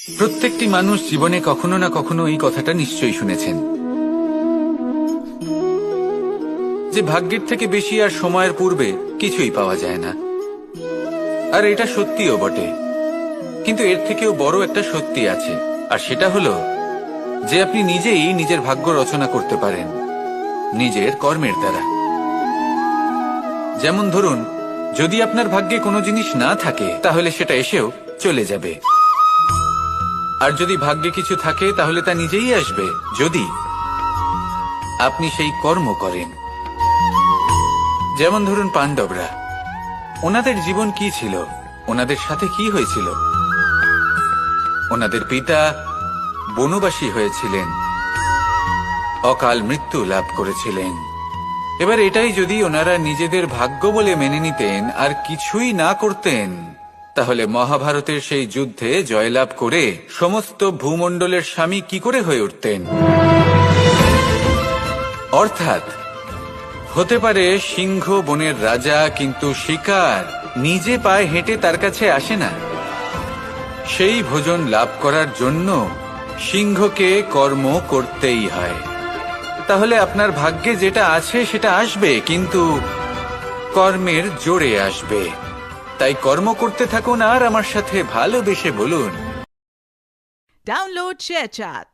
প্রত্যেকটি মানুষ জীবনে কখনো না কখনো এই কথাটা নিশ্চয়ই শুনেছেন যে ভাগ্যের থেকে বেশি আর সময়ের পূর্বে কিছুই পাওয়া যায় না। আর এটা সত্যিও বটে, কিন্তু এর থেকেও বড় একটা সত্যি আছে, আর সেটা হলো যে আপনি নিজেই নিজের ভাগ্য রচনা করতে পারেন নিজের কর্মের দ্বারা। যেমন ধরুন, যদি আপনার ভাগ্যে কোনো জিনিস না থাকে তাহলে সেটা এসেও চলে যাবে, আর যদি ভাগ্যে কিছু থাকে তাহলে তা নিজেই আসবে যদি আপনি সেই কর্ম করেন। যেমন ধরুন পাণ্ডবরা, ওনাদের জীবন কি ছিল, ওনাদের সাথে কি হয়েছিল? ওনাদের পিতা বনবাসী হয়েছিলেন, অকাল মৃত্যু লাভ করেছিলেন। এবার এটাই যদি ওনারা নিজেদের ভাগ্য বলে মেনে নিতেন আর কিছুই না করতেন, তাহলে মহাভারতের সেই যুদ্ধে জয়লাভ করে সমস্ত ভূমণ্ডলের স্বামী কি করে হয়ে উঠতেন? অর্থাৎ হতে পারে সিংহ বনের রাজা, কিন্তু শিকার নিজে পায়ে হেঁটে তার কাছে আসে না। সেই ভোজন লাভ করার জন্য সিংহকে কর্ম করতেই হয়। তাহলে আপনার ভাগ্যে যেটা আছে সেটা আসবে, কিন্তু কর্মের জোরে আসবে। তাই কর্ম করতে থাকুন আর আমার সাথে ভালোবেসে বলুন, Download ShareChat.